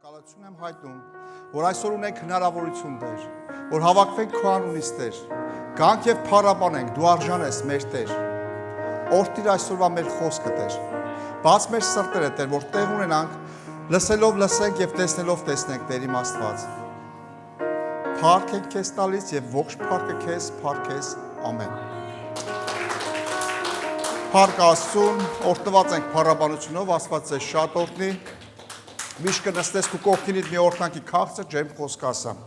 Շնորհակալություն եմ հայտնում, որ այսօր ունենք հնարավորություն Տեր, որ հավաքվենք քո անունից Տեր, գանք եւ փառաբանենք, դու արժան ես մեր Տեր։ Օրհնիր այսօրվա մեր խոսքը Տեր։ Բաց մեր սրտերը Տեր, որ տեղ ունենանք, լսելով լսենք եւ տեսնելով տեսնենք Տեր իմ Աստված։ Փառք ենք քեզ տալիս եւ ողջ փառքը քեզ, փառքես, ամեն։ Փառք Աստծուն, օրհնված ենք փառաբանությունով, Աստված ձեզ շատ օրհնի։ Միշտ կնստես քո կողքինիդ մի օրհնանքի քաղցր ջերմ խոսք ասամ։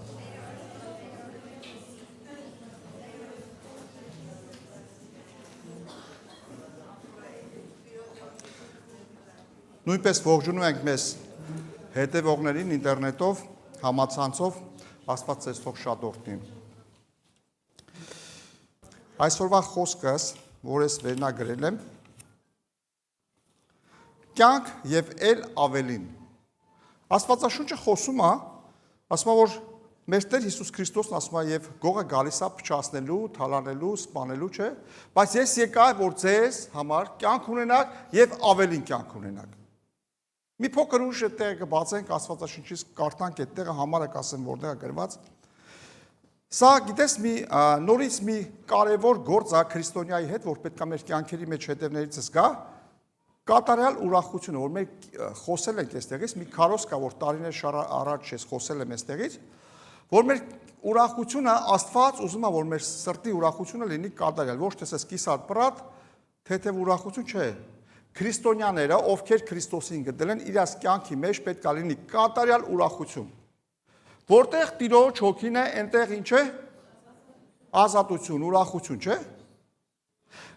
Նույնպես ողջունում ենք մեզ հետևողներին ինտերնետով, համացանցով, Աստված ձեզ թող շատ օրհնի։ Այսօրվա խոսքս, որ ես վերնագրել եմ, կյանք եւ էլ ավելին։ Աստվածաշունչը խոսում է, ասում է, որ մեր Տեր Հիսուս Քրիստոսն ասում է եւ գողը գալիս է փչացնելու, թալանելու, սպանելու, չէ, բայց ես եկա որ ձեզ համար կյանք ունենաք եւ ավելին կյանք ունենաք։ Մի փոքր ուշ այդտեղ կբացենք Աստվածաշունչից կարդանք այդտեղը համարը կասեմ որտեղ է գրված։ Սա գիտես նորից մի կարևոր գործ է քրիստոնյայի հետ, որ պետք է մեր կյանքերի մեջ հետևներիցս գա։ Կատարյալ ուրախությունը, որ մենք խոսել ենք այստեղից, մի քարոզ կա, որ տարիներ առաջ ես խոսել եմ այստեղից, որ մեր ուրախությունը Աստված ուզում է, որ մեր սրտի ուրախությունը լինի կատարյալ, ոչ թե ասես կիսատ պրատ, թեթև ուրախություն չէ։ Քրիստոնյաները, ովքեր Քրիստոսին գտել են, իրաց կյանքի մեջ պետք է լինի կատարյալ ուրախություն։ Որտեղ Տիրոջ հոգին է, այնտեղ ինչ է։ Ազատություն, ուրախություն, չէ։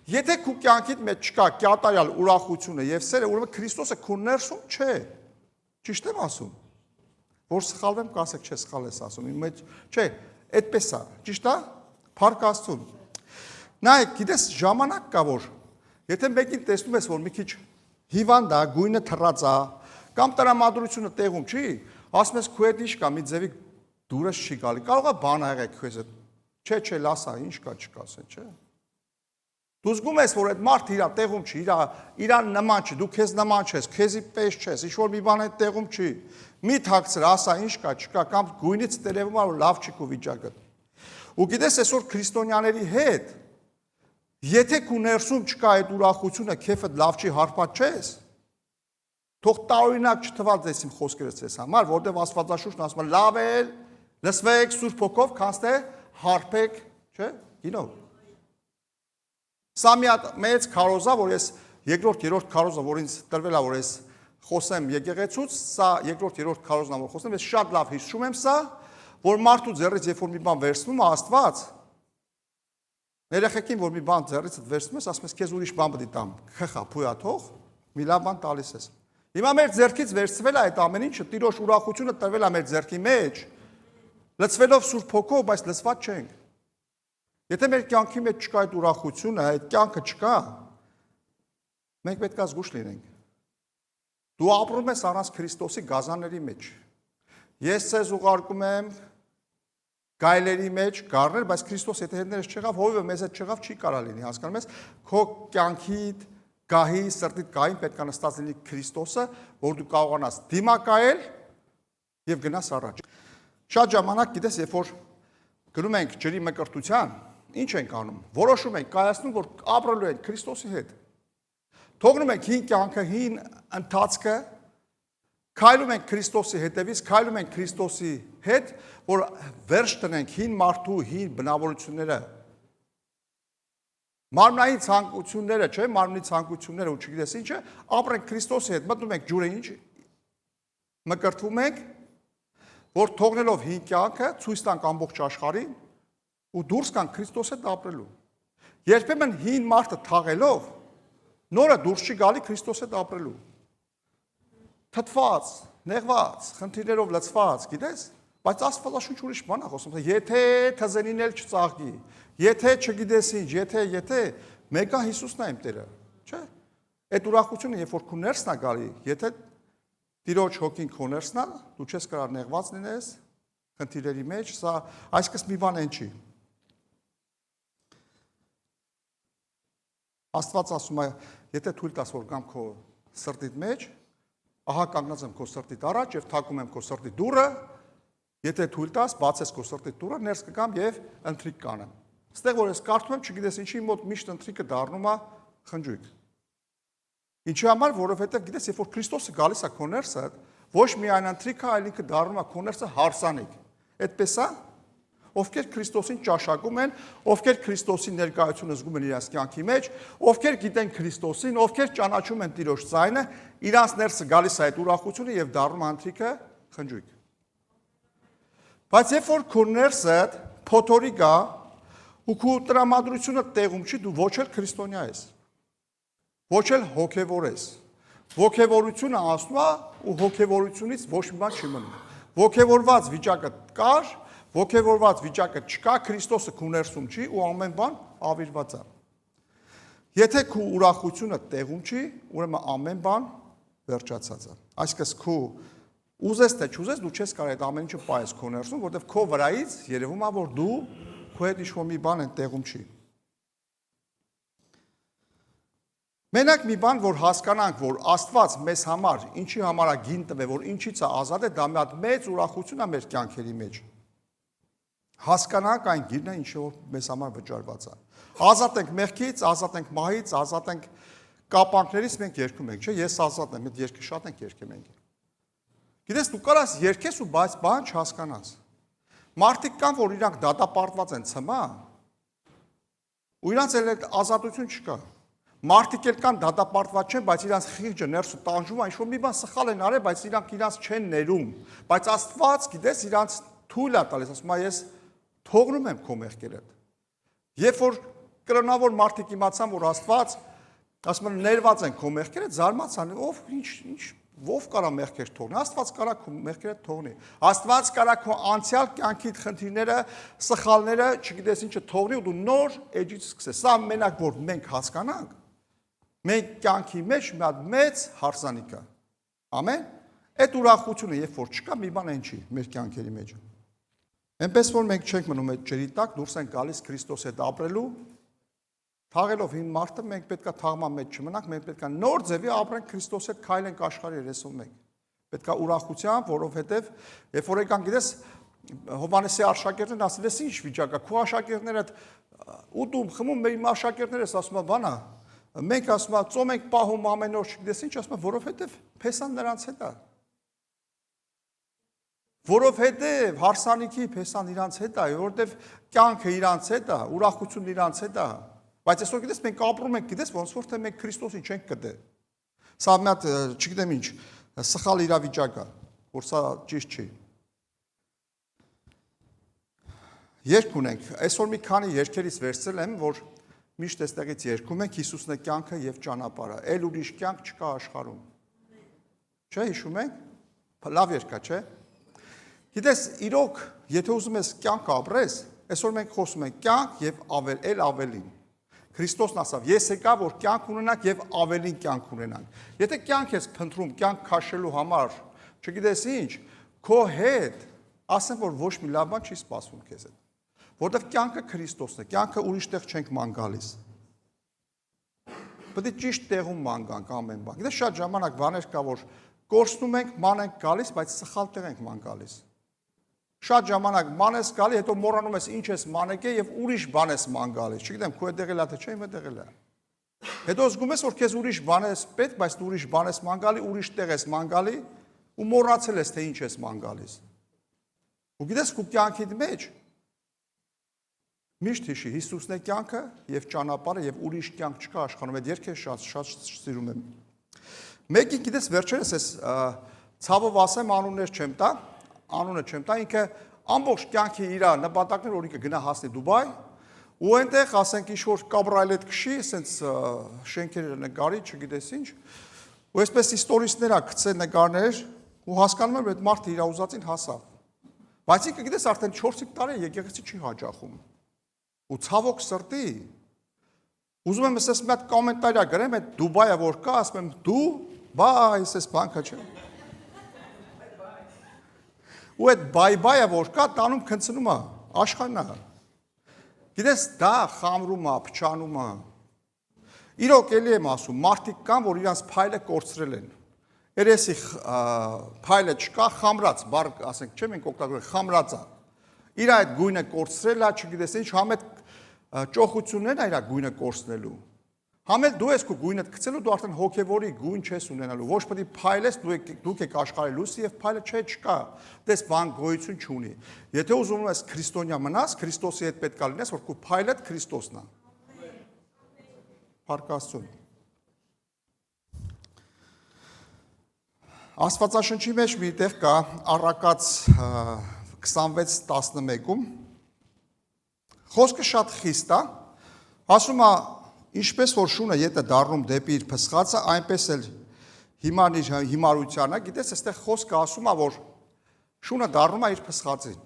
Եթե քո կյանքիդ մեջ չկա կատարյալ ուրախությունը եւ սերը, ուրեմն Քրիստոսը քո ներսում չէ։ Ճիշտ եմ ասում։ Որ սխալվեմ, կասեք, չէ, սխալ ես ասում։ Իմ մեջ չէ, այդպես է, ճիշտ է։ Փառք Աստծուն։ Նայեք, գիտես, ժամանակ կա որ եթե մեկին տեսնում ես, որ մի քիչ հիվանդ է, գույնը թռած է, կամ տրամադրությունը տեղում չի, ասում ես քո հետ ինչ կա, մի ձևի դուրս չի գալի։ Կարող է բան ա եղել քո հետ։ Չէ, լասա, ինչ կա, չկասեն, չէ։ Դու զգում ես, որ այդ մարդը իր տեղում չի, իրան նման չի, դու քեզ նման չես, քեզի պես չես, ինչ որ մի բան այդ տեղում չի։ Մի թաքցր, ասա ինչ կա, չկա, կամ գույնից տերևում է, որ լավ չի քո վիճակը։ Ու գիտես, այսօր քրիստոնյաների հետ, եթե քո ներսում չկա այդ ուրախությունը, քեֆդ լավ չի, հարբած չես, թող տարօրինակ չթվալ ձեզ իմ խոսքերից ես համար, որտեղ Աստվածաշունչն ասում է լավ է, լսվեք Սուրբ Հոգով, քան թե հարբեք, չէ՞, գինով։ Սա մի հատ մեծ քարոզա, որ ես երկրորդ քարոզը, որ ինձ տրվել է, որ ես խոսեմ եկեղեցուց, սա երկրորդ քարոզն է, որ խոսեմ, ես շատ լավ հիշում եմ սա, որ մարդու ձեռից երբ որ մի բան վերցնում է Աստված, երեխեքին որ մի բան ձեռից վերցնում ես, ասում ես քեզ ուրիշ բան պետք է տամ, խխա, փույա թող, մի լավ բան տալիս ես։ Հիմա մեր ձեռքից վերցվել է այդ ամեն ինչը, Տիրոջ ուրախությունը տրվել է մեր ձեռքի մեջ, լցվելով Սուրբ Հոգով, բայց լցված չենք։ Եթե մեր կյանքի մեջ չկա այդ ուրախությունը, այդ կյանքը չկա, մենք պետք է զգուշ լինենք։ Դու ապրում ես առանց Քրիստոսի գազանների մեջ։ Ես ձեզ ուղարկում եմ գայլերի մեջ գառներ, բայց Քրիստոս եթե հետներս չեղավ, հովիվը մեզ հետ չեղավ, չի կարա լինի, հասկանում ես, քո կյանքիդ, գահի, սրտիդ գահին պետք է նստած լինի Քրիստոսը, որ դու կարողանաս դիմակայել եւ գնաս առաջ։ Շատ ժամանակ գիտես, երբ որ գնում ենք ջրի մկրտության, ինչ ենք անում։ Որոշում ենք, կայացնում, որ ապրելու ենք Քրիստոսի հետ։ Թողնում ենք հին կյանքը, հին ընթացքը, քայլում ենք Քրիստոսի հետևից, քայլում ենք Քրիստոսի հետ, որ վերջ տնենք հին մարդու հին բնավորությունները։ Մարմնային ցանկությունները, չէ, մարմնի ցանկությունները ու չգիտես ինչը, ապրենք Քրիստոսի հետ, մտնում ենք ջուրը ինչ, մկրտվում ենք, որ թողնելով հին կյանքը ցույց տանք ամբողջ աշխարհին ու դուրս գանք Քրիստոսի հետ ապրելու։ Երբեմն հին մարդը թաղելով նորը դուրս չի գալի Քրիստոսի հետ ապրելու։ Թթված, նեղված, խնդիրներով լցված, գիտես, բայց Աստվածաշունչ ուրիշ բան է խոսում, եթե թզենին էլ չծաղկի, եթե չգիտես ինչ, եթե մեկա Հիսուսն է իմ Տերը, չէ՞։ Այդ ուրախությունը երբ որ քո ներսն է գալի, եթե Տիրոջ հոգին քո ներսն է, դու չես կարող նեղված լինես, խնդիրների մեջ, սա այսպես մի բան են չի։ Աստված ասում է, եթե թույլ տաս որ գամ քո սրտիդ մեջ, ահա կանգնած եմ քո սրտիդ առաջ եւ թակում եմ քո սրտի դուռը, եթե թույլ տաս, բացես քո սրտի դուռը, ներս կգամ եւ ընթրիք կանեմ։ Այստեղ որ ես կարդում եմ, չգիտես ինչի մոտ միշտ ընթրիքը դառնում է խնջույք։ Ինչի համար, որովհետեւ գիտես, երբ որ Քրիստոսը գալիս է քո ներսը, ոչ միայն ընթրիքը, այլ ինքը դառնում է քո ներսը հարսանիք։ Այդպես է, ովքեր Քրիստոսին ճաշակում են, ովքեր Քրիստոսի ներկայությունը զգում են իրենց կյանքի մեջ, ովքեր գիտեն Քրիստոսին, ովքեր ճանաչում են Տիրոջ ձայնը, իրանց ներսը գալիս է այդ ուրախությունը եւ դառնում է ընթրիքը խնջույք։ Բայց երբ որ քո ներսը փոթորի գա ու քո տրամադրությունը տեղում չի, դու ոչ էլ քրիստոնյա ես, ոչ էլ հոգևոր ես։ Ոգևորությունը ասում է ու հոգևորությունից ոչ մի բան չի մնում։ Ոգևորված վիճակը կար, ոգևորված վիճակը չկա, Քրիստոսը քո ներսում չի ու ամեն բան ավիրված է։ Եթե քո ուրախությունը տեղում չի, ուրեմն ամեն բան վերջացած է։ Այսինքն քո ուզես թե չուզես, դու չես կարող այդ ամեն ինչը պայես քո ներսում, որովհետև քո վրայից երևում է, որ դու քո հետ ինչ-որ մի բան են տեղում չի։ Մենակ մի բան, որ հասկանանք, որ Աստված մեզ համար ինչի համար է գին տվել, որ ինչից է ազատ է, դա մի հատ մեծ ուրախություն է մեր կյանքերի մեջ։ Հասկանանք այն գինը, ինչը որ մեզ համար վճարված է։ Ազատ ենք մեղքից, ազատ ենք մահից, ազատ ենք կապանքներից, մենք երգում ենք, չէ՞, ես ազատ եմ, այդ երգը շատ ենք երգում ենք։ Գիտես, դու կարաս երգես ու բայց բան չհասկանաս։ Մարդիկ կան, որ իրանք դատապարտված են ցմա, ու իրանց էլ ազատություն չկա։ Մարդիկ էլ կան դատապարտված չեն, բայց իրանց խիղճը ներսու տանջում է, ինչ-որ մի բան սխալ են արել, բայց իրանք իրանց չեն ներում։ Բայց Աստված, գիտես, իրանց թույլ է տալիս, ասում է, ես թողնում եմ քո մեղքերը։ Երբ որ կրոնավոր մարդիկ իմացան, որ Աստված, ասում են, ներված են քո մեղքերը, զարմացան, ով կարա մեղքեր թողնի, Աստված կարա քո մեղքերը թողնի։ Աստված կարա քո անցյալ կյանքիդ խնդիրները, սխալները, չգիտես ինչը թողնի ու դու նոր էջից սկսես։ Սա մենակ որ մենք հասկանանք, մենք կյանքի մեջ մի հատ մեծ հարսանիք է։ Ամեն։ Այդ ուրախությունը երբ որ չկա, մի բան այն չի մեր կյանքերի մեջ։ Այնպես որ մենք չենք մնում այդ ջրի տակ, դուրս ենք գալիս Քրիստոսի հետ ապրելու, թաղելով հին մարդը, մենք պետքա թաղման մեջ չմնանք, մենք պետքա նոր ձևի ապրենք Քրիստոսի հետ, քայլենք աշխարհի երեսով մեկ։ Պետքա ուրախությամբ, որովհետև երբ որ եկան գիտես Հովհաննեսի աշակերտներն ասել են, ինչ վիճակ է, քո աշակերտները ուտում, խմում, մեր աշակերտներս ասում են, բանա, մենք ասում ենք, ծոմ ենք պահում ամեն օր, չգիտես ինչ, ասում են, որովհետև փեսան նրանց հետ է։ Որովհետև հարսանիքի փեսան իրանց հետ է, որովհետև կյանքը իրանց հետ է, ուրախությունն իրանց հետ է։ Բայց այսօր գիտես մենք ապրում ենք, գիտես ոնց որ թե մենք Քրիստոսին չենք գտե։ Սա մի հատ, չգիտեմ ինչ, սխալ իրավիճակ է, որ սա ճիշտ չի։ Երգ ունենք, այսօր մի քանի երգերից վերցրել եմ, որ միշտ այստեղից երգում ենք Հիսուսն է կյանքը եւ ճանապարհը։ Էլ ուրիշ կյանք չկա աշխարհում։ Չէ, հիշում եք։ Լավ երգ է, չէ։ Գիտես, իրոք, եթե ուզում ես կյանք ապրես, այսօր մենք խոսում ենք կյանք եւ էլ ավելին։ Քրիստոսն ասավ, ես եկա, որ կյանք ունենաք եւ ավելին կյանք ունենանք։ Եթե կյանք ես փնտրում, կյանք քաշելու համար, չգիտես ինչ, քո հետ, ասեմ, որ ոչ մի լավ բան չի սպասվում քեզ հետ։ Որտեվ կյանքը Քրիստոսն է, կյանքը ուրիշ տեղ չենք ման գալիս։ Պետք է ճիշտ տեղում ման գանք ամեն բան։ Գիտես, շատ ժամանակ բաներ կա, որ կորցնում ենք, ման ենք գալիս, բայց սխալ տեղ ենք ման գալիս։ Շատ ժամանակ ման ես գալի, հետո մոռանում ես ինչ ես ման եկել եւ ուրիշ բան ես ման գալիս։ Չգիտեմ, քո հետ եղել է թե չէ, իմ հետ եղել է։ Հետո զգում ես, որ քեզ ուրիշ բան ես պետք, բայց դու ուրիշ բան ես ման գալի, ուրիշ տեղ ես ման գալի ու մոռացել ես թե ինչ ես ման գալիս։ Ու գիտես, քո կյանքիդ մեջ միշտ հիշի, Հիսուսն է կյանքը եւ ճանապարհը եւ ուրիշ կյանք չկա աշխարհում։ Այդ երգը շատ սիրում եմ։ Մեկի գիտես վերջերս էս ցավով ասեմ անուններ չեմ տա, անունը չեմ տա, ինքը ամբողջ կյանքի իր նպատակն էր, որ ինքը գնա հասնի Դուբայ, ու այնտեղ ասենք ինչ որ կաբրայլետ քշի, ասենց շենքերը նկարի, չգիտես ինչ, ու այսպես իստորիստներ ա գցել նկարներ, ու հասկանում եմ, այդ մարդը իր ուզածին հասավ։ Բայց ինքը գիտես արդեն 4-5 տարի եկեղեցի չի հաջախում։ Ու ցավոք սրտի ուզում եմ ասես մի հատ կոմենտարիա գրեմ, այդ Դուբայը որ կա, ասում եմ դու, բայ, այսպես բանկա չէ։ Ու այդ բայ-բայը որ կա, տանում քնցնում է, աշխարհն է։ Գիտես, դա խամրում է, փչանում է։ Իրոք էլի եմ ասում, մարդիկ կան, որ իրանց փայլը կորցրել են։ երեսի փայլը չկա, խամրած, բառ ասենք, չէ՞ մենք օգտագործում խամրած է։ Իր այդ գույնը կորցրել է, չգիտես ինչ, համ այդ ճոխություններն է իր գույնը կորցնելու։ Համ էլ դու ես քո գույնդ գցելու, դու արդեն հոգևորի գույն չես ունենալու։ Ոչ պետք է փայլես, դուք եք աշխարհի լույսը եւ փայլը չկա։ Դες բան գոյություն չունի։ Եթե ուզում ես քրիստոնյա մնաս, Քրիստոսի հետ պետք է լինես, որ քո փայլդ Քրիստոսն է։ Փառք Աստծուն։ Աստվածաշնչի մեջ մի տեղ կա Առակաց 26:11-ում խոսքը շատ խիստ է, ասում է ինչպես որ շունը ետը դառնում դեպի իր փսխածը, այնպես էլ հիման իր հիմարությանը, գիտես, այստեղ խոսքը ասում է, որ շունը դառնում է իր փսխածին։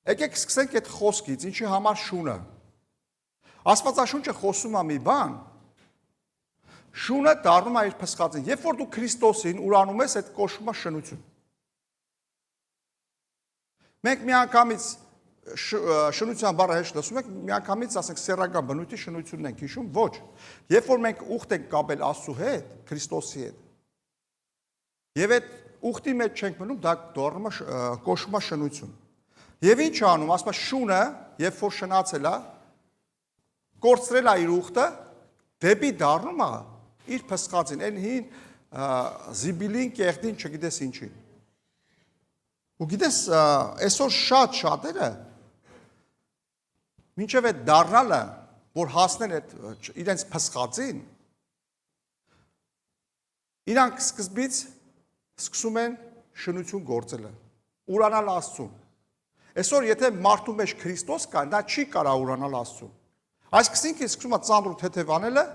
Եկեք սկսենք այդ խոսքից, ինչի համար շունը։ Աստվածաշունչը խոսում է մի բան, շունը դառնում է իր փսխածին։ Երբ որ դու Քրիստոսին ուրանում ես, այդ կոչվում է շնություն։ Մենք միանգամից շնության բառը հեշտ լսում եք, միանգամից ասենք սեռական բնույթի շնությունն ենք հիշում, ոչ։ Երբ որ մենք ուխտ ենք կապել Աստծո հետ, Քրիստոսի հետ, եւ այդ ուխտի մեջ չենք մնում, դա դառնում է կոչվում է շնություն։ Եվ ինչ անում, ասում է շունը, երբ որ շնացել է, կորցրել է իր ուխտը, դեպի դառնում է իր փսխածին, այն հին զիբիլին, կեղտին, չգիտես ինչին։ Ու գիտես, այսօր շատերը մինչև այդ դառնալը, որ հասնեն այդ իրենց փսխածին, իրանք սկզբից սկսում են շնություն գործելը, ուրանալ Աստծուն։ Այսօր եթե մարդու մեջ Քրիստոս կա, նա չի կարող ուրանալ Աստծուն։ Այսինքն սկսում է ծանր ու թեթև անելը,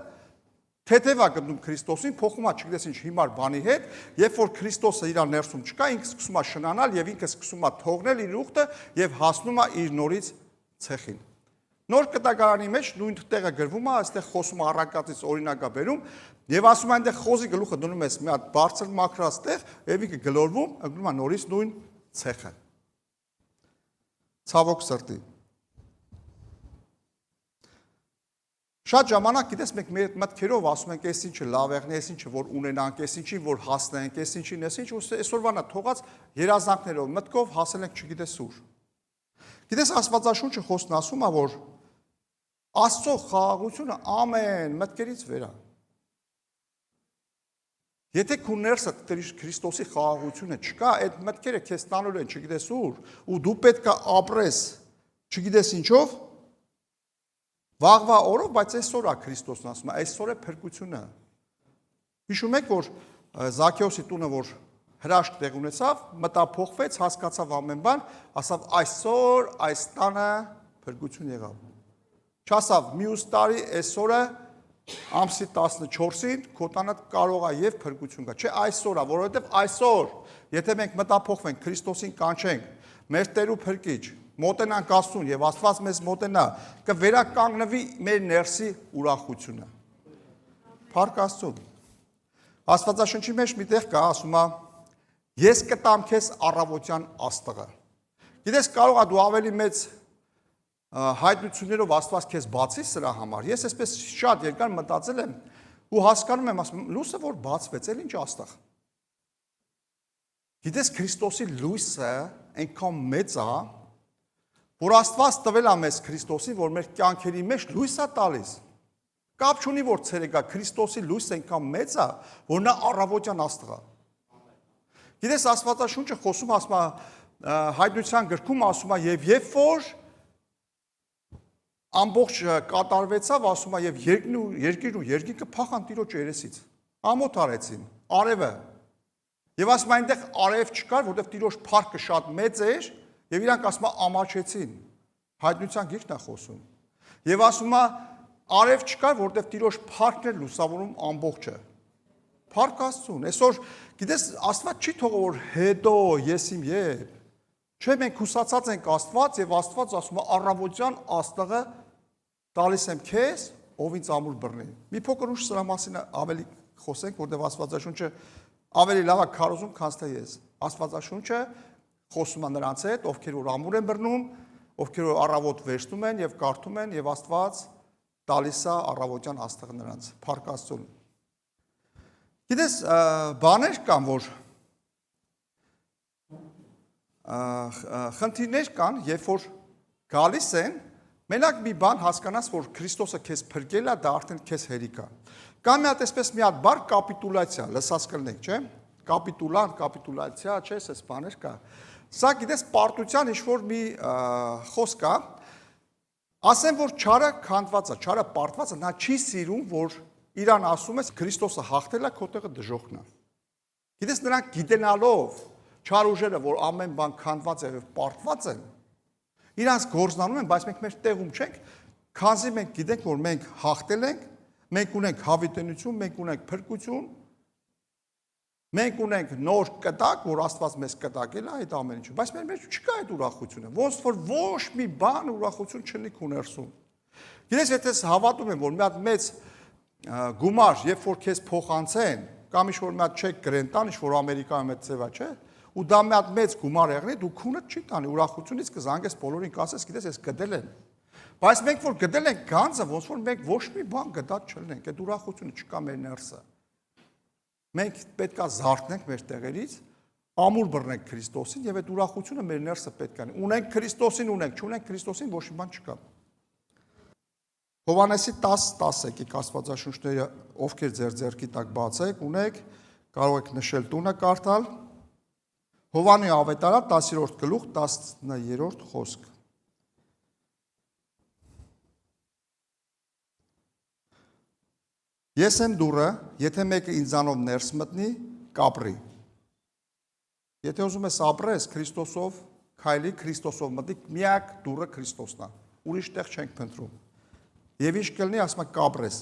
թեթև է գտնում Քրիստոսին, փոխում է չգիտես ինչ հիմար բանի հետ, երբ որ Քրիստոսը իր ներսում չկա, ինքը սկսում է շնանալ եւ ինքը սկսում է թողնել իր ուխտը եւ հասնում է իր նորից ցեխին։ Նոր կտակարանի մեջ նույն տեղը գրվում է, այստեղ խոսում է Առակացից օրինակա բերում եւ ասում է այնտեղ խոզի գլուխը դնում ես մի հատ բարձր մաքրած տեղ եւ ինքը գլորվում, ընկնում է նորից նույն ցեխը։ Ցավոք սրտի։ Շատ ժամանակ գիտես մենք մեր մտքերով ասում ենք, այս ինչը լավ եղնի, այս ինչը որ ունենանք, այս ինչին որ հասնենք, այս ինչին, այս ինչ, այսօրվանա թողած երազանքներով, մտքով հասել ենք չգիտես ուր։ Գիտես Աստվածաշունչը խոսքն ասում է, որ Աստծո խաղաղությունը ամեն մտքերից վեր է։ Եթե քո ներսը Քրիստոսի խաղաղությունը չկա, այդ մտքերը քեզ տանուլ են չգիտես ուր, ու դու պետք է ապրես չգիտես ինչով, վաղվա օրով, բայց այսօր է Քրիստոսն ասում է, այսօր է փրկությունը։ Հիշում եք, որ Զաքեոսի տունը, որ հրաշք տեղ ունեցավ, մտափոխվեց, հասկացավ ամեն բան, ասավ այսօր այս տանը փրկություն եղավ։ Չասավ մյուս տարի այսօրը ամսի 14-ին քո տանը կարող է եւ փրկություն գա։ Չէ, այսօր է, որովհետեւ այսօր, եթե մենք մտափոխվենք Քրիստոսին կանչենք, մեր Տեր ու Փրկիչ, մոտենանք Աստծուն եւ Աստված մեզ մոտենա, կվերականգնվի մեր ներսի ուրախությունը։ Փառք Աստծուն։ Աստվածաշնչի մեջ մի տեղ կա, ասում է. Ես կտամ քեզ առավոտյան աստղը։ Գիտես, կարող է դու ավելի մեծ հայտնություններով Աստված քեզ բացի սրա համար։ Ես այսպես շատ երկար մտածել եմ ու հասկանում եմ, ասում լույսը որ բացվեց, էլ ինչ աստղ։ Գիտես, Քրիստոսի լույսը այնքան մեծ է, որ Աստված տվել է մեզ Քրիստոսին, որ մեր կյանքերի մեջ լույս է տալիս։ Կապ չունի, որ ցերեկա Քրիստոսի լույսը այնքան մեծ է, որ նա առավոտյան աստղ է։ Գիտես, Աստվածաշունչը խոսում ասում է հայտնության գրքում ասում է եւ երբ որ ամբողջ կատարվեցավ, ասում է եւ երկիրն ու երկինքը փախան Տիրոջ երեսից։ Ամոթ արեցին, արևը։ Եվ ասում է այնտեղ արև չկար, որովհետեւ Տիրոջ փառքը շատ մեծ էր, եւ իրանք ասում է ամաչեցին։ Հայտնության գիրքն է խոսում։ Եվ ասում է արև չկար, որովհետեւ Տիրոջ փառքն էր լուսավորում ամբողջը։ Փառք Աստծուն։ Այսօր գիտես Աստված չի թողը որ հետո ես իմ երբ։ Չէ, մենք հուսացած ենք Աստված եւ Աստված ասում է առավոտյան աստղը տալիս եմ քեզ, ով ինձ ամուր բռնի։ Մի փոքր ուշ սրա մասին ավելի խոսենք, որտեղ Աստվածաշունչը ավելի լավ է քարոզում, քան թե ես։ Աստվածաշունչը խոսում է նրանց հետ, ովքեր որ ամուր են բռնում, ովքեր որ առավոտ վերցնում են եւ կարդում են եւ Աստված տալիս է առավոտյան աստղը նրանց։ Փառք Աստծուն։ Գիտես, բաներ կան, որ խնդիրներ կան, երբ որ գալիս են, մենակ մի բան հասկանաս, որ Քրիստոսը քեզ փրկել է, դա արդեն քեզ հերիք է։ Կամ մի հատ այսպես մի հատ բառ կապիտուլյացիա, լսած կլնեք, չէ՞։ Կապիտուլյացիա, չէ՞, այս բաներ կա։ Սա գիտես պարտության ինչ-որ մի խոսք է, ասեմ, որ չարը քանդված է, չարը պարտված է, նա չի սիրում, որ իրան ասում ես Քրիստոսը հաղթել է, քո տեղը դժոխքն է։ Գիտես նրանք գիտենալով չար ուժերը, որ ամեն բան քանդված է եւ պարտված են, իրանց գործնանում են, բայց մենք մեր տեղում չենք, քանզի մենք գիտենք, որ մենք հաղթել ենք, մենք ունենք հավիտենություն, մենք ունենք փրկություն, մենք ունենք նոր կտակ, որ Աստված մեզ կտակել է այդ ամեն ինչը, բայց մեր մեջ չկա այդ ուրախությունը, ոնց որ ոչ մի բան ուրախություն չունի քո ներսում։ Գիտես, եթե հավատում եմ, որ մի հատ մեծ գումար, երբ որ քեզ փոխանցեն, կամ ինչ-որ մի հատ չեք գրեն տան, ինչ-որ Ամերիկայում այդ ծևա, չէ՞, ու դա մի հատ մեծ գումար եղնի, դու քունդ չի տանի, ուրախությունից կզանգես բոլորին կասես, գիտես, ես գտել եմ։ Բայց մենք որ գտել ենք գանձը, ոնց որ մենք ոչ մի բան գտած չլինենք, այդ ուրախությունը չկա մեր ներսը։ Մենք պետքա զարթնենք մեր տեղերից, ամուր բռնենք Քրիստոսին եւ այդ ուրախությունը մեր ներսը պետք է։ Ունենք Քրիստոսին, ունենք, չունենք Քրիստոսին, ոչ մի բան չկա։ Հովհաննեսի 10:10 եկեք Աստվածաշունչները, ովքեր ձեր ձեռքի տակ բացեք, ունեք, կարող եք նշել տունը կարդալ։ Հովհաննի ավետարան 10-րդ գլուխ 10-րդ խոսք։ Ես եմ դուռը, եթե մեկը ինձանով ներս մտնի, կապրի։ Եթե ուզում ես ապրես Քրիստոսով, քայլի Քրիստոսով մտնի, միակ դուռը Քրիստոսն է։ Ուրիշ տեղ չենք փնտրում։ Եվ ինչ կլինի, ասում է կապրես։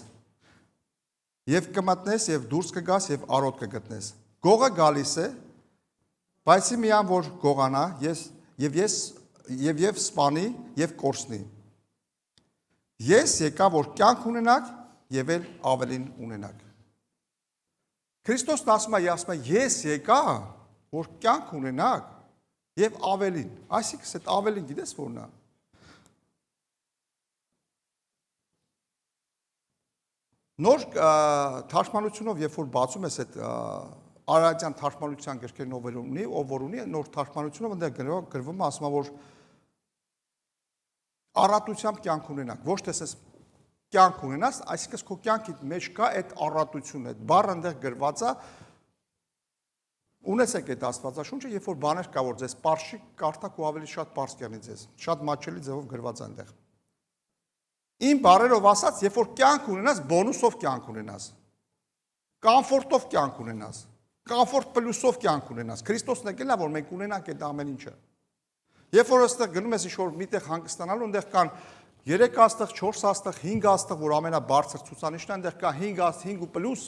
Եվ կմտնես, եւ դուրս կգաս, եւ արոտ կգտնես։ Գողը գալիս է, բայց միան որ գողանա, եւ սպանի, եւ կորցնի։ Ես եկա, որ կյանք ունենաք, եւ էլ ավելին ունենաք։ Քրիստոսն ասում է, ես եկա, որ կյանք ունենաք, եւ ավելին։ Այսինքն այդ ավելին գիտես որն է։ Նոր թարգմանությունով, երբ որ բացում ես այդ Արարատյան թարգմանության գրքերն ով որ ունի, նոր թարգմանությունով այնտեղ գրվում է, ասում է, որ առատությամբ կյանք ունենաք, ոչ թե ասես կյանք ունենաս, այսինքն քո կյանքի մեջ կա այդ առատությունը, այդ բառը այնտեղ գրված է, ունեցեք այդ Աստվածաշունչը, երբ որ բաներ կա, որ ձեզ պարզ չի, կարդաք ու ավելի շատ պարզ կյանի ձեզ, շատ մատչելի ձևով գրված է այնտեղ։ Իմ բառերով ասած, երբ որ կյանք ունենաս, բոնուսով կյանք ունենաս, կամֆորտով կյանք ունենաս, կամֆորտ պլյուսով կյանք ունենաս, Քրիստոսն եկել է, որ մենք ունենանք այդ ամեն ինչը։ Երբ որ այստեղ գնում ես ինչ-որ միտեղ հանգստանալու, այնտեղ կան 3 աստղ, 4 աստղ, 5 աստղ, որ ամենաբարձր ցուցանիշն է, այնտեղ կա 5 աստղ, 5 ու պլյուս,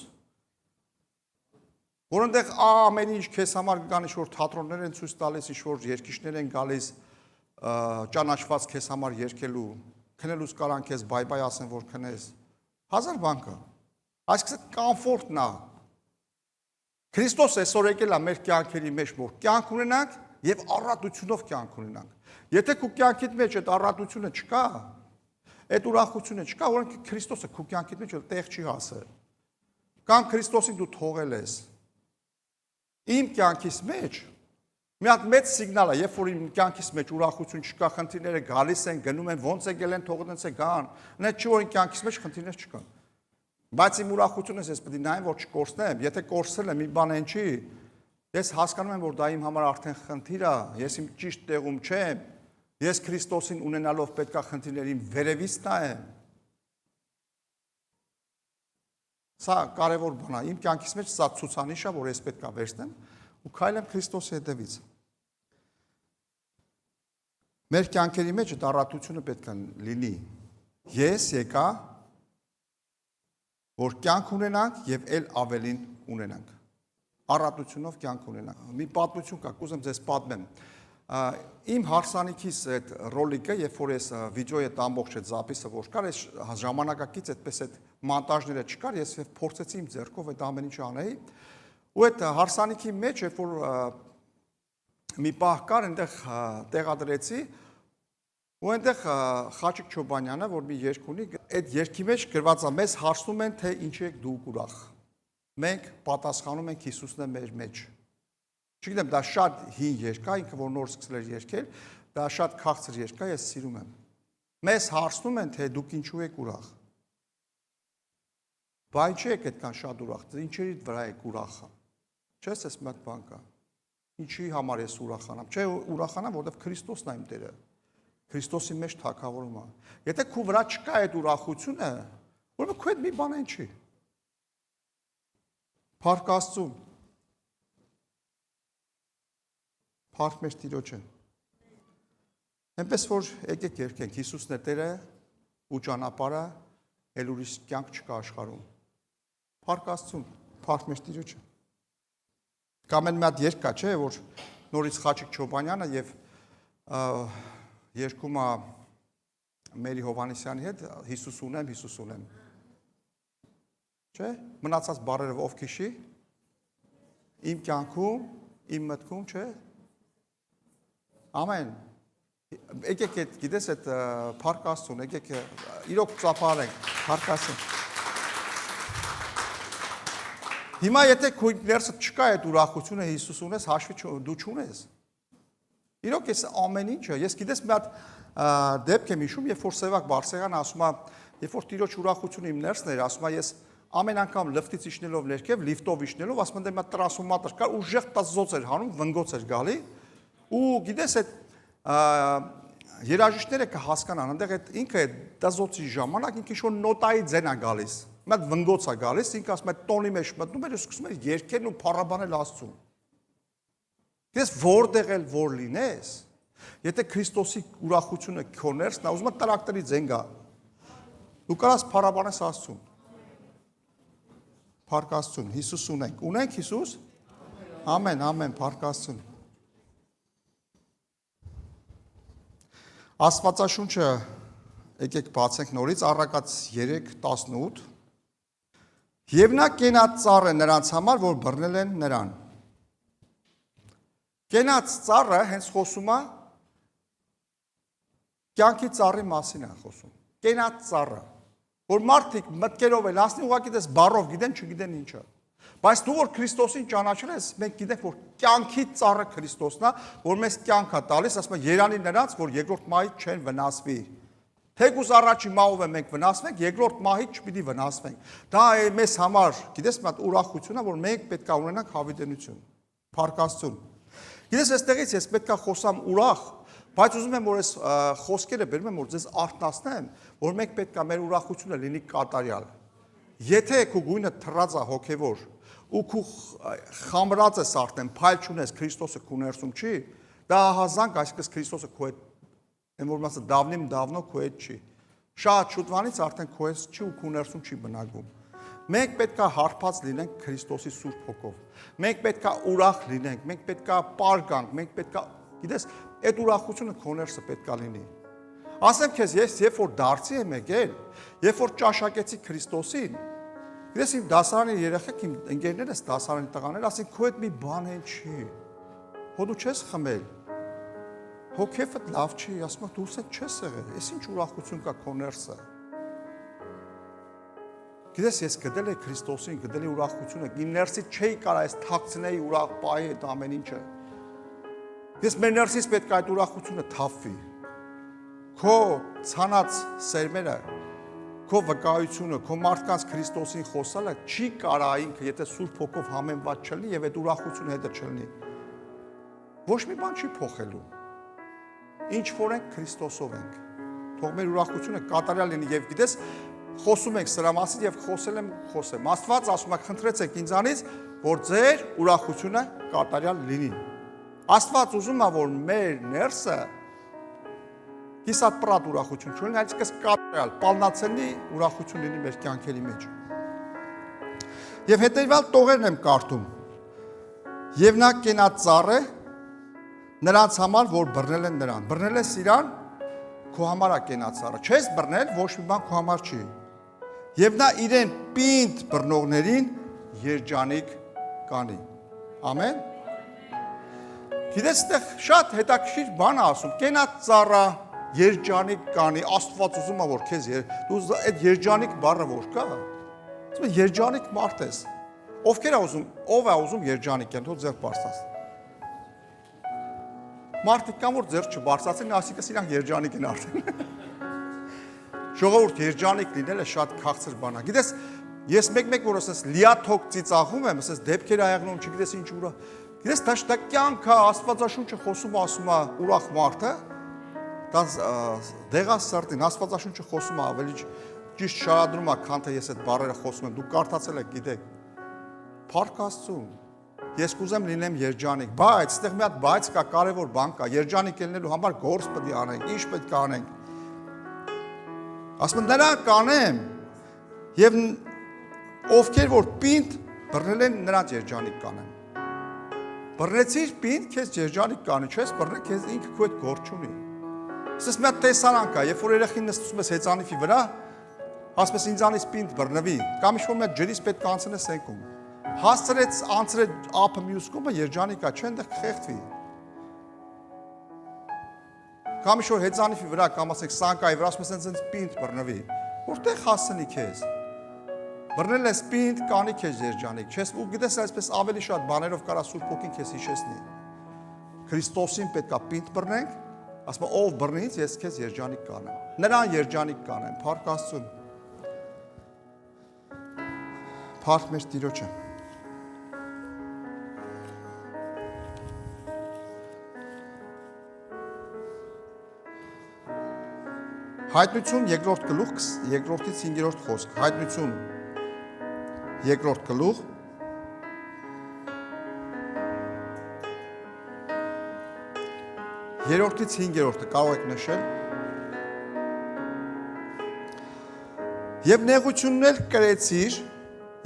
որ այնտեղ ամեն ինչ քեզ համար կան ինչ-որ թատրոններ են ցույց տալիս, ինչ-որ երգիչներ են գալիս, ճանաչված քեզ համար երգելու, քնելուց կարան քեզ բայ-բայ ասեն, որ քնես, հազար բան կա։ Այսինքն կամֆորտն է։ Քրիստոս այսօր եկել է մեր կյանքերի մեջ, որ կյանք ունենանք եւ առատությունով կյանք ունենանք։ Եթե քո կյանքիդ մեջ այդ առատությունը չկա, այդ ուրախությունը չկա, որոնք Քրիստոսը քո կյանքիդ մեջ տեղ չի հասել։ Կամ Քրիստոսին դու թողել ես։ Իմ կյանքիս մեջ մի հատ մեծ սիգնալ է, երբ որ իմ կյանքիս մեջ ուրախություն չկա, խնդիրները գալիս են, գնում են, ոնց է գելեն, թողնենց է գան։ Նա չի որ իմ կյանքիս մեջ խնդիրներ չկան։ Բայց իմ ուրախությունս ես պետք է նայեմ, որ չկորցնեմ, եթե կորցրել եմ, մի բան այն չի։ Ես հասկանում եմ, որ դա իմ համար արդեն խնդիր է, ես իմ ճիշտ տեղում չեմ։ Ես Քրիստոսին ունենալով պետք է խնդիրներին վերևից նայեմ։ Սա կարևոր բան է, իմ կյանքիս մեջ սա ցուցանիշ է, որ ես պետք է վերցնեմ ու քայլեմ Քրիստոսի հետևից։ Մեր կյանքերի մեջ այդ առատությունը պետք է լինի։ Ես եկա, որ կյանք ունենանք եւ էլ ավելին ունենանք։ Առատությունով կյանք ունենանք։ Մի պատմություն կա, կուզեմ ձեզ պատմեմ։ Իմ հարսանիքիս այդ ռոլիկը, երբ որ ես վիդեոյի այդ ամբողջ այդ զապիսը որ կար, այս ժամանակակից այդպես այդ մոնտաժները չկար, ես փորձեցի իմ ձեռքով այդ ամեն ինչը անեի։ Ու այդ հարսանիքի մեջ, երբ որ մի պահ կար, այնտեղ տեղադրեցի, ու այնտեղ Խաչիկ Չոբանյանը, որ մի երգ ունի, այդ երգի մեջ գրված է, մեզ հարցնում են, թե ինչ եք դուք ուրախ։ մենք պատասխանում ենք Հիսուսն է մեր մեջ։ Չգիտեմ, դա շատ հին երգ է, ինքը որ նոր սկսել էր երգել, դա շատ քաղցր երգ է, ես սիրում եմ։ Մեզ հարցնում են, թե դուք ինչու եք ուրախ։ Բա ինչի եք այդքան շատ ուրախ, ինչերի վրա եք ուրախը։ Չես ես մի հատ բան կա։ Ինչի համար ես ուրախանամ։ Չէ, ուրախանամ, որովհետև Քրիստոսն է իմ Տերը։ Քրիստոսի մեջ թագավորում է։ Եթե քո վրա չկա այդ ուրախությունը, որովհետև քո հետ մի բան են չի։ Փառք Աստծուն։ Փառք մեր Տիրոջը։ Այնպես որ եկեք երգենք Հիսուսն է Տերը ու ճանապարհը, ել ուրիշ կյանք չկա աշխարհում։ Փառք Աստծուն, փառք մեր Տիրոջը։ Կամ այն մի հատ երգ կա, չէ, որ նորից Խաչիկ Չոբանյանը եւ երգում է Մերի Հովհաննիսյանի հետ Հիսուս ունեմ, Հիսուս ունեմ։ Չէ, մնացած բառերը ով քիշի, իմ կյանքում, իմ մտքում, չէ։ Ամեն։ Եկեք այդ, գիտես այդ Փառք Աստծուն, եկեք իրոք ծափարենք, Փառք Աստծուն։ Հիմա եթե քո ներսդ չկա այդ ուրախությունը Հիսուս ունես, հաշվի դու չունես։ Իրոք ես ամեն ինչը, ես գիտես մի հատ դեպք եմ հիշում, երբ որ Սևակ Բարսեղյանը ասում է, երբ որ Տիրոջ ուրախությունը իմ ներսն էր, ասում է ես ամեն անգամ լիֆտից իջնելով ներքև, լիֆտով իջնելով, ասում եմ դե մի հատ տրասֆորմատոր կար, ուժեղ տազոց էր հանում, վնգոց էր գալի, ու գիտես այդ երաժիշտները կհասկանան, այնտեղ այդ ինքը տազոցի ժամանակ ինքը ինչ-որ նոտայի ձեն է գալիս, մի հատ վնգոց է գալիս, ինքը ասում է տոնի մեջ մտնում էր ու սկսում էր երգել ու փառաբանել Աստծուն։ Ես որտեղ էլ որ լինես, եթե Քրիստոսի ուրախությունը քո ներսն է, ուզում ես տրակտորի ձեն գա։ Դու կարաս փառաբանես Աստծուն։ Փառք Աստծուն, Հիսուս ունենք։ Ունենք Հիսուս։ Ամեն, ամեն, փառք Աստծուն։ Աստվածաշունչը եկեք բացենք նորից Առակաց 3:18։ Եվ նա կենաց ծառ է նրանց համար, որ բռնել են նրան։ Կենաց ծառը հենց խոսում է կյանքի ծառի մասին է խոսում։ Կենաց ծառը, որ մարդիկ մտքերով էլ ասնի ուղղակի դες բառով գիտեն, չգիտեն ինչը։ Բայց դու որ Քրիստոսին ճանաչել ես, մենք գիտենք, որ կյանքի ծառը Քրիստոսն է, որ մեզ կյանք է տալիս, ասում է երանի նրանց, որ երկրորդ մահից չեն վնասվի։ Թեկուզ առաջի մահով է մենք վնասվենք, երկրորդ մահից չպիտի վնասվենք։ Դա է մեզ համար, գիտես, մի հատ ուրախություն է, որ մենք պետք է ունենանք հավիտենություն։ Փառք Աստծուն։ Գիտես, այստեղից ես պետք է խոսամ ուրախ, բայց ուզում եմ որ այս խոսքերը բերում եմ որ ձեզ արթնացնեմ, որ մենք պետք է մեր ուրախությունը լինի կատարյալ։ Եթե քո գույնը թռած է հոգևոր ու քո խամրած ես արդեն, փայլ չունես, Քրիստոսը քո ներսում չի, դա հազանգ, այսինքն Քրիստոսը քո հետ, այն որ մասը դավնիմ քո հետ չի։ Շատ շուտվանից արդեն քո հետ չի ու քո ներսում չի բնակվում։ Մենք պետք է հարբած լինենք Քրիստոսի Սուրբ Հոգով։ Մենք պետք է ուրախ լինենք, մենք պետք է պարգանք, մենք պետք է, գիտես, այդ ուրախությունը քո ներսը պետք է լինի։ Ասեմ քեզ, ես երբ որ դարձի եմ եկել, երբ որ ճաշակեցի Քրիստոսին, գիտես իմ դասարանի երեխեք, իմ ընկերներս դասարանի տղաներ, ասին քո հետ մի բան են չի։ Հո դու չես խմել։ Հո քեֆդ լավ չի, ասում եմ դու ուսդ չես եղել։ Էս ինչ ուրախություն կա քո ներսը։ Գիտես ես գտել եմ Քրիստոսին, գտել եմ ուրախությունը, իմ ներսից չէի կարա այս թաքցնեի ուրախ պահի այդ ամեն ինչը։ Ես մեր ներսից պետք է այդ ուրախությունը թափվի։ Քո ցանած սերմերը, քո վկայությունը, քո մարդկանց Քրիստոսին խոսալը չի կարա ինքը, եթե Սուրբ Հոգով համեմված չլինի եւ այդ ուրախությունը հետը չլինի։ Ոչ մի բան չի փոխելու։ Ինչ որ ենք Քրիստոսով ենք։ Թող մեր ուրախությունը կատարյալ լինի եւ գիտես խոսում ենք սրա մասին եւ խոսեմ։ Աստված ասում է խնդրեցեք ինձանից, որ ձեր ուրախությունը կատարյալ լինի։ Աստված ուզում է որ մեր ներսը հիսատ պրատ ուրախություն չունի, այսինքն կատարյալ, պալնացելի ուրախություն լինի մեր կյանքերի մեջ։ Եվ հետեւյալ տողերն եմ կարդում։ Եվ նա կենաց ծառ է նրանց համար, որ բռնել են նրան։ Բռնել ես իրան, քո համար է կենաց ծառը։ Չես բռնել, ոչ մի բան քո համար չի։ Եվ նա իրեն պինդ բռնողներին երջանիկ կանի։ Ամեն։ Գիտես, այդտեղ շատ հետաքրքիր բան է ասում։ Կենաց ծառը երջանիկ կանի, Աստված ուզում է որ քեզ դու այդ երջանիկ բառը որ կա։ Ասում է երջանիկ մարդ ես։ Ովքեր է ուզում, ով է ուզում երջանիկ են, թող ձեռք բարձրաց։ Մարդիկ կան, որ ձեռք չբարձրացին, ասիկս իրանք երջանիկ են արդեն։ Ժողովուրդ երջանիկ լինելը շատ քաղցր բան է։ Գիտես, ես մեկ-մեկ որ ասես լիաթոք ծիծաղում եմ, ասես դեպքեր այեղնում, չգիտես ինչ ուրա։ Գիտես, դա կյանք է, Աստվածաշունչը խոսում ասում է ուրախ մարդը, դա դեղա սրտին, Աստվածաշունչը խոսում է ավելի ճիշտ շարադրում է, քան թե ես այդ բառերը խոսում եմ, դուք կարդացել եք, գիտեք։ Փառք Աստծուն։ Ես կուզեմ լինեմ երջանիկ, բայց այստեղ մի հատ բայց կա, կարևոր բան կա, երջանիկ լինելու համար գործ պետք է անենք, ինչ պետք է անենք։ Ասում եմ նրանք կանեմ եւ ովքեր որ պինդ բռնել են նրանց երջանիկ կանեմ։ Բռնեցիր պինդ, քեզ երջանիկ կանի, չես բռնել, քեզ ինքը քո հետ գործ չունի։ Ասես մի հատ տեսարան կա, երբ որ երեխին նստում ես հեծանիվի վրա, ասում ես ինձանից պինդ բռնվի, կամ ինչ-որ մի հատ ջրից պետք է անցնես սենքում։ Հասցրեց անցրեց ափը մյուս կողմը երջանիկա, չեն դեռ կխեղդվի։ Կամ ինչ-որ հեծանիվի վրա, կամ ասենք սանկայի վրա, ասում ես ինձ պինդ բռնվի, որտեղ հասցնի քեզ։ Բռնել ես պինդ, կանի քեզ երջանիկ, չես ու գիտես այսպես ավելի շատ բաներով կարա Սուրբ Հոգին քեզ հիշեցնի։ Քրիստոսին պետքա պինդ բռնենք, ասում ով բռնից ես քեզ երջանիկ կանեմ։ Նրան երջանիկ կանեմ, փառք Աստծուն։ Փառք մեր Տիրոջը։ Հայտնություն երկրորդ գլուխ, երկրորդից 5-րդ խոսք, հայտնություն երկրորդ գլուխ, երրորդից 5-րդը կարող եք նշել, և նեղությունն էլ կրեցիր,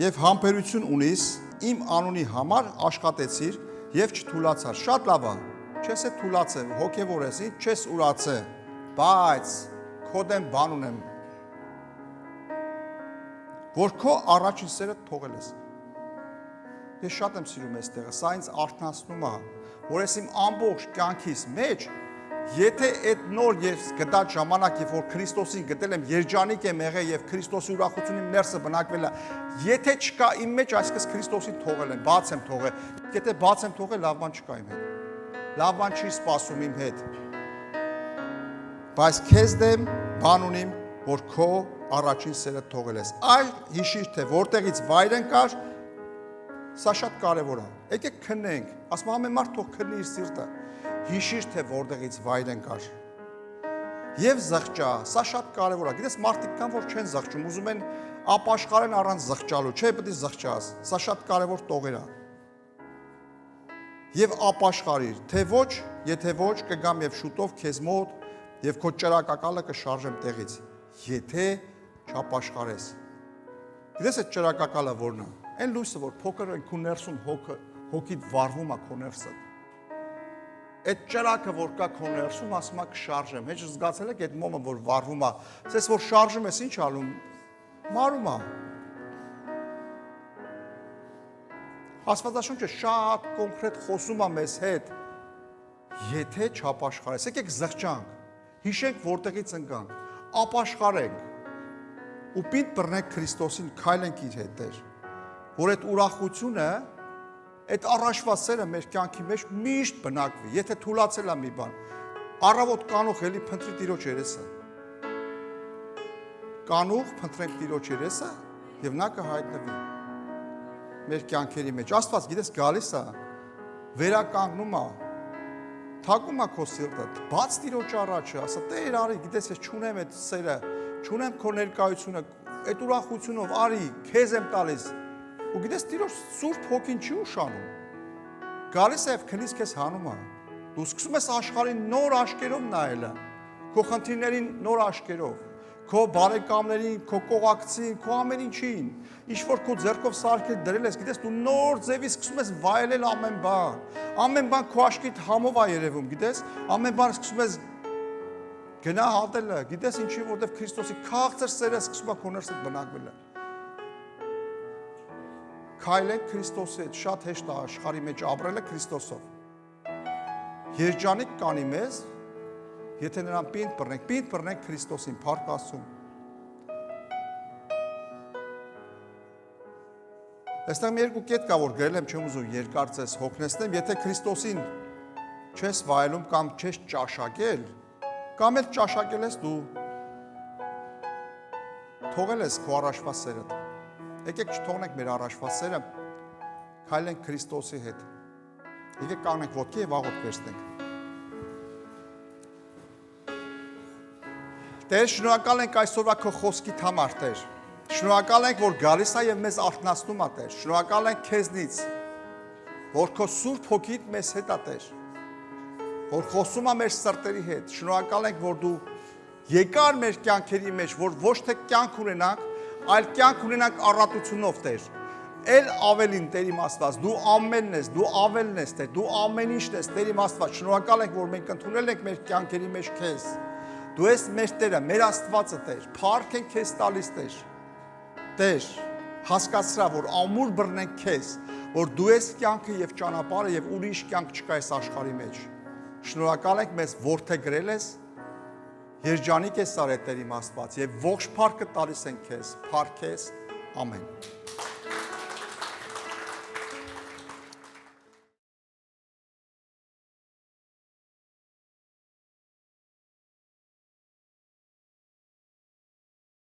և համբերություն ունիս, իմ անունի համար աշխատեցիր, և չթուլացար, շատ լավ է, չես է թուլացել, հոգևոր ես, չես ուրացել, բայց քո դեմ բան ունեմ, որ քո առաջին սերը թողել ես։ Ես շատ եմ սիրում այս տեղը, սա ինձ արթնացնում է, որ ես իմ ամբողջ կյանքիս մեջ, եթե այդ նոր ես գտած ժամանակ, երբ որ Քրիստոսին գտել եմ, երջանիկ եմ եղել եւ Քրիստոսի ուրախությունի ներսը բնակվել է, եթե չկա իմ մեջ, այսպես Քրիստոսին թողել եմ, բաց եմ թողել, եթե բաց եմ թողել, լավ բան չկա իմ հետ։ Լավ բան չի սպասում իմ հետ։ Բայց քեզ դեմ բան ունիմ, որ քո առաջին սերը թողել ես։ Այլ հիշիր, թե որտեղից վայր ընկար, սա շատ կարևոր է։ Եկեք քննենք, ասում ամեն մարդ թող քննի իր սիրտը։ Հիշիր, թե որտեղից վայր ընկար։ Եվ զղջա, սա շատ կարևոր է։ Գիտես, մարդիկ կան, որ չեն զղջում, ուզում են ապաշխարեն առանց զղջալու, չէ, պետք է զղջաս։ Սա շատ կարևոր տողեր է։ Եվ ապաշխարիր, թե ոչ, եթե ոչ, կգամ եւ շուտով քեզ մոտ և քո ճրակակալը կշարժեմ տեղից, եթե չապաշխարես։ Գիտես այդ ճրակակալը որն է, այն լույսը, որ փոքր են քո ներսում հոգիդ վառվում է քո ներսը։ Այդ ճրակը, որ կա քո ներսում, ասում է կշարժեմ, հեչ զգացել եք այդ մոմը, որ վառվում է, ասես որ շարժում ես, ինչ ալում, մարում է։ Աստվածաշունչը շատ կոնկրետ խոսում է մեզ հետ, եթե չապաշխարես, եկեք զղջանք, հիշենք որտեղից ընկանք, ապաշխարենք ու պինդ բռնենք Քրիստոսին, քայլենք իր հետեր, որ այդ ուրախությունը, այդ առաջվա սերը մեր կյանքի մեջ միշտ բնակվի, եթե թուլացել է մի բան, առավոտ կանուխ էլի փնտրի Տիրոջ երեսը, կանուխ փնտրենք Տիրոջ երեսը և նա կհայտնվի մեր կյանքերի մեջ, Աստված գիտես գալիս է, վերականգնում է, թակում է քո սիրտը, բաց Տիրոջ առաջը, ասա Տեր արի, գիտես ես չունեմ այդ սերը, չունեմ քո ներկայությունը, այդ ուրախությունով արի, քեզ եմ տալիս, ու գիտես Տիրոջ Սուրբ Հոգին չի ուշանում, գալիս է և քնից քեզ հանում է, դու սկսում ես աշխարհին նոր աչքերով նայելը, քո խնդիրներին նոր աչքերով, քո բարեկամներին, քո կողակցին, քո ամեն ինչին, ինչ որ քո ձեռքով սարքել դրել ես, գիտես դու նոր ձևի սկսում ես վայելել ամեն բան քո աչքիդ համով է երևում, գիտես, ամեն բան սկսում ես գնահատելը, գիտես ինչի, որտեվ Քրիստոսի քաղցր սերը սկսում է քո ներսդ բնակվելը։ Քայլեք Քրիստոսի հետ, շատ հեշտ է աշխարհի մեջ ապրելը Քրիստոսով։ Երջանիկ կանի մեզ, եթե նրան պինդ բռնենք Քրիստոսին, փառք Աստծուն։ Այստեղ մի երկու կետ կա, որ գրել եմ, չեմ ուզում երկար ձեզ հոգնեցնեմ, եթե Քրիստոսին չես վայելում կամ չես ճաշակել, կամ էլ ճաշակել ես դու թողել ես քո առաջվա սերը։ Եկեք չթողնենք մեր առաջվա սերը, քայլենք Քրիստոսի հետ։ Եկեք կանգնենք ոտքի եւ աղոթք վերցնենք։ Տեր, շնորհակալ ենք այսօրվա քո խոսքիդ համար, Տեր։ Շնորհակալ ենք, որ գալիս է եւ մեզ արթնացնում է, Տեր։ Շնորհակալ ենք քեզնից, որ քո Սուրբ Հոգիդ մեզ հետ է, Տեր, որ խոսում է մեր սրտերի հետ։ Շնորհակալ ենք, որ դու եկար մեր կյանքերի մեջ, որ ոչ թե կյանք ունենանք, այլ կյանք ունենանք առատությունով, Տեր։ Էլ ավելին, Տեր իմ Աստված, դու ամենն ես, դու ավելն ես, Տեր, դու ամեն ինչն ես, Տեր իմ Աստված։ Շնորհակալ ենք, որ մենք ընդունել ենք մեր կյանքերի մեջ քեզ։ Դու ես մեր Տերը, մեր Աստվածը, Տեր, փառք ենք քեզ տալիս, Տեր։ Տեր, հասկացրա, որ ամուր բռնենք քեզ, որ դու ես կյանքը եւ ճանապարհը եւ ուրիշ կյանք չկա այս աշխարհի մեջ։ Շնորհակալ ենք մեզ որդեգրել ես, երջանիկ ես արել, Տեր իմ Աստված, եւ ողջ փառքը տալիս ենք քեզ, փառք քեզ, ամեն։